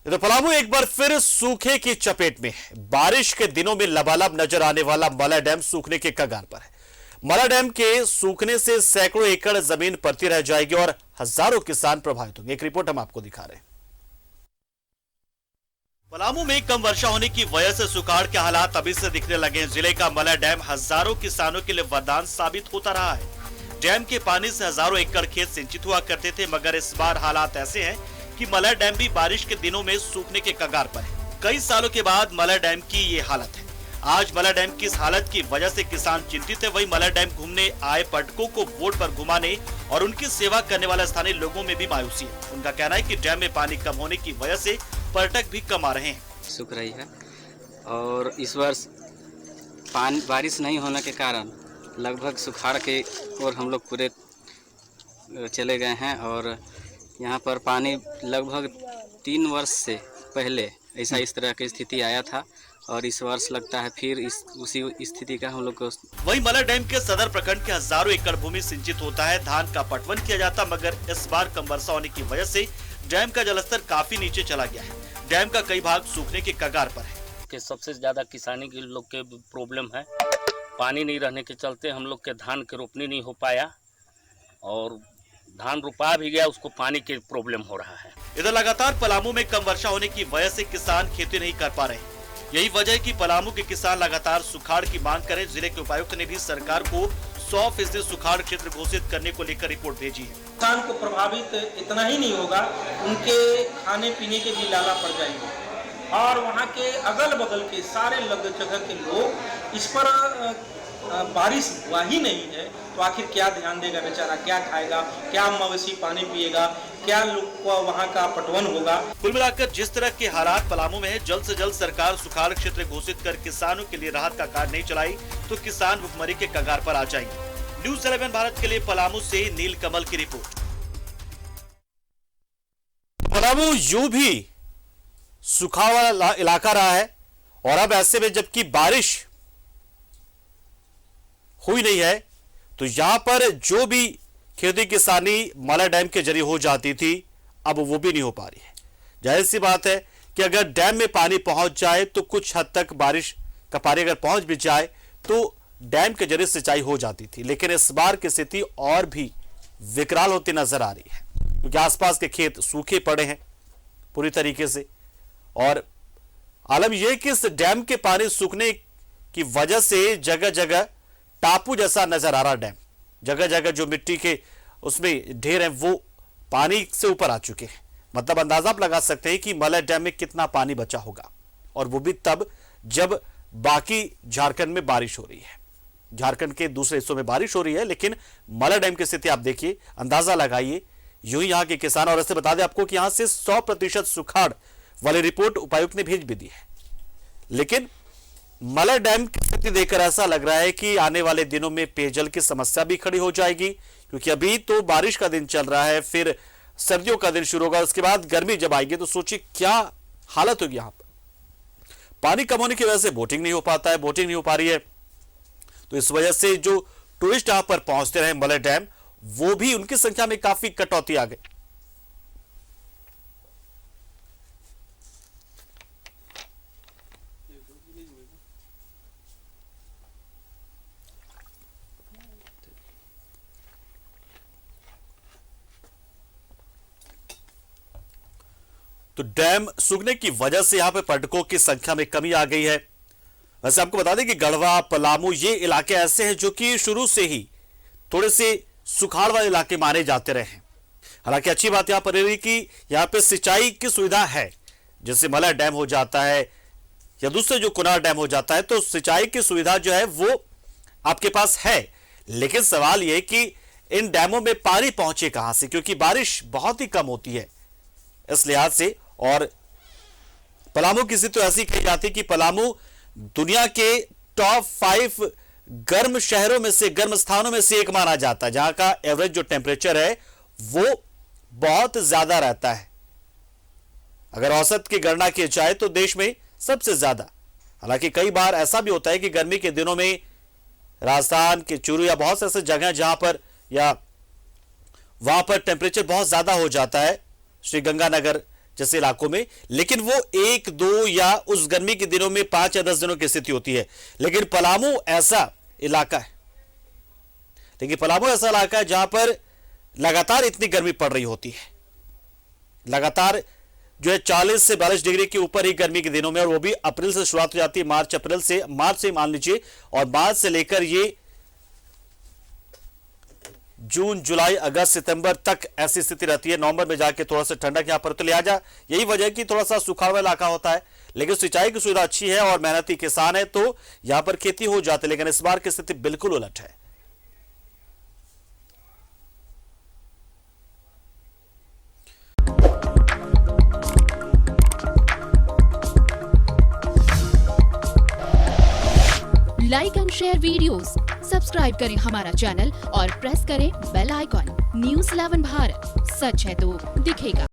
तो पलामू एक बार फिर सूखे की चपेट में है। बारिश के दिनों में लबालब नजर आने वाला मला डैम सूखने के कगार पर है। मला डैम के सूखने से सैकड़ों एकड़ जमीन परती रह जाएगी और हजारों किसान प्रभावित होंगे। एक रिपोर्ट हम आपको दिखा रहे हैं। पलामू में कम वर्षा होने की वजह से सुखाड़ के हालात अभी से दिखने लगे हैं। जिले का मला डैम हजारों किसानों के लिए वरदान साबित होता रहा है। डैम के पानी से हजारों एकड़ खेत सिंचित हुआ करते थे, मगर इस बार हालात ऐसे हैं कि मला डैम भी बारिश के दिनों में सूखने के कगार पर है। कई सालों के बाद मला डैम की ये हालत है। आज मला डैम की इस हालत की वजह से किसान चिंतित है। वहीं मला डैम घूमने आए पर्यटकों को बोट पर घुमाने और उनकी सेवा करने वाले स्थानीय लोगों में भी मायूसी है। उनका कहना है कि डैम में पानी कम होने की वजह से पर्यटक भी कम आ रहे हैं। सूख रही है और इस वर्ष पानी बारिश नहीं होने के कारण लगभग सुखाड़ के और हम लोग पूरे चले गए हैं। और यहाँ पर पानी लगभग 3 वर्ष से पहले ऐसा इस तरह की स्थिति आया था और इस वर्ष लगता है फिर उसी स्थिति का हम लोग को। वहीं मला डैम के सदर प्रखंड के हजारों एकड़ भूमि सिंचित होता है, धान का पटवन किया जाता, मगर इस बार कम वर्षा होने की वजह से डैम का जलस्तर काफी नीचे चला गया है। डैम का कई भाग सूखने के कगार पर है। कि सबसे ज्यादा किसानी के लोग के प्रॉब्लम है। पानी नहीं रहने के चलते हम लोग के धान की रोपनी नहीं हो पाया और धान रुपा भी गया, उसको पानी की प्रॉब्लम हो रहा है। इधर लगातार पलामू में कम वर्षा होने की वजह से किसान खेती नहीं कर पा रहे। यही वजह है कि पलामू के किसान लगातार सुखाड़ की मांग करें। जिले के उपायुक्त ने भी सरकार को 100% सुखाड़ क्षेत्र घोषित करने को लेकर रिपोर्ट भेजी है। किसान को प्रभावित इतना ही नहीं होगा, उनके खाने पीने के भी लाला पड़ जाएंगे और वहाँ के अगल बगल के सारे लग जगह के लोग इस पर बारिश हुआ ही नहीं है तो आखिर क्या ध्यान देगा बेचारा, क्या खाएगा, क्या मवेशी पानी पिएगा, क्या लोग को वहाँ का पटवन होगा। कुल मिलाकर जिस तरह के हालात पलामू में है, जल्द से जल्द सरकार सुखाड़ क्षेत्र घोषित कर किसानों के लिए राहत का कार्य नहीं चलाई तो किसान भुखमरी के कगार पर आ जाएंगे। न्यूज़ 11 भारत के लिए पलामू से नील कमल की रिपोर्ट। पलामू यूं भी सूखा वाला इलाका रहा है और अब ऐसे में जबकि बारिश हुई नहीं है तो यहां पर जो भी खेती किसानी मला डैम के जरिए हो जाती थी अब वो भी नहीं हो पा रही है। जाहिर सी बात है कि अगर डैम में पानी पहुंच जाए तो कुछ हद तक बारिश का पानी अगर पहुंच भी जाए तो डैम के जरिए सिंचाई हो जाती थी, लेकिन इस बार की स्थिति और भी विकराल होती नजर आ रही है क्योंकि आसपास के खेत सूखे पड़े हैं पूरी तरीके से। और आलम यह कि इस डैम के पानी सूखने की वजह से जगह जगह टापू जैसा नजर आ रहा डैम, जगह जगह जो मिट्टी के उसमें ढेर हैं वो पानी से ऊपर आ चुके हैं। मतलब अंदाजा आप लगा सकते हैं कि मला डैम में कितना पानी बचा होगा और वो भी तब जब बाकी झारखंड में बारिश हो रही है। झारखंड के दूसरे हिस्सों में बारिश हो रही है लेकिन मला डैम की स्थिति आप देखिए, अंदाजा लगाइए। यूं ही यहां के किसान, और ऐसे बता दें आपको कि यहां से 100% सुखाड़ वाली रिपोर्ट उपायुक्त ने भेज भी दी है, लेकिन मला डैम की स्थिति देखकर ऐसा लग रहा है कि आने वाले दिनों में पेयजल की समस्या भी खड़ी हो जाएगी क्योंकि अभी तो बारिश का दिन चल रहा है, फिर सर्दियों का दिन शुरू होगा, उसके बाद गर्मी जब आएगी तो सोचिए क्या हालत होगी। यहां पर पानी कम होने की वजह से बोटिंग नहीं हो पाता है, बोटिंग नहीं हो पा रही है, तो इस वजह से जो टूरिस्ट यहां पर पहुंचते रहे मला डैम, वो भी उनकी संख्या में काफी कटौती आ गई। तो डैम सूखने की वजह से यहां पर पर्यटकों की संख्या में कमी आ गई है। वैसे आपको बता दें कि गढ़वा, पलामू ये इलाके ऐसे हैं जो कि शुरू से ही थोड़े से सुखाड़ वाले इलाके माने जाते रहे हैं। हालांकि अच्छी बात यहां पर रही कि यहां पे सिंचाई की सुविधा है, जैसे मला डैम हो जाता है या दूसरे जो कुनार डैम हो जाता है, तो सिंचाई की सुविधा जो है वो आपके पास है। लेकिन सवाल यह कि इन डैमों में पानी पहुंचे कहां से, क्योंकि बारिश बहुत ही कम होती है इस लिहाज से। और पलामू की स्थिति तो ऐसी कही जाती है कि पलामू दुनिया के टॉप 5 गर्म शहरों में से, गर्म स्थानों में से एक माना जाता है, जहां का एवरेज जो टेम्परेचर है वो बहुत ज्यादा रहता है। अगर औसत की गणना की जाए तो देश में सबसे ज्यादा। हालांकि कई बार ऐसा भी होता है कि गर्मी के दिनों में राजस्थान के चूरू या बहुत से ऐसे जगह जहां पर या वहां पर टेम्परेचर बहुत ज्यादा हो जाता है, श्री गंगानगर जैसे इलाकों में, लेकिन वो 1, 2 या उस गर्मी के दिनों में 5 या 10 दिनों की स्थिति होती है। लेकिन पलामू ऐसा इलाका है, जहां पर लगातार इतनी गर्मी पड़ रही होती है, लगातार जो है 40 से 42 डिग्री के ऊपर ही गर्मी के दिनों में, और वो भी अप्रैल से शुरुआत हो जाती है, मार्च से मान लीजिए, और मार्च से लेकर ये जून, जुलाई, अगस्त, सितंबर तक ऐसी स्थिति रहती है। नवंबर में जाके थोड़ा सा ठंडक यहां पर, तो लिहाजा यही वजह है कि थोड़ा सा सुखाड़ इलाका होता है, लेकिन सिंचाई की सुविधा अच्छी है और मेहनती किसान है तो यहां पर खेती हो जाती है। लेकिन इस बार की स्थिति बिल्कुल उलट है। Like and share videos, subscribe करें हमारा चैनल और प्रेस करें बेल आइकॉन। न्यूज़ 11 भारत, सच है तो दिखेगा।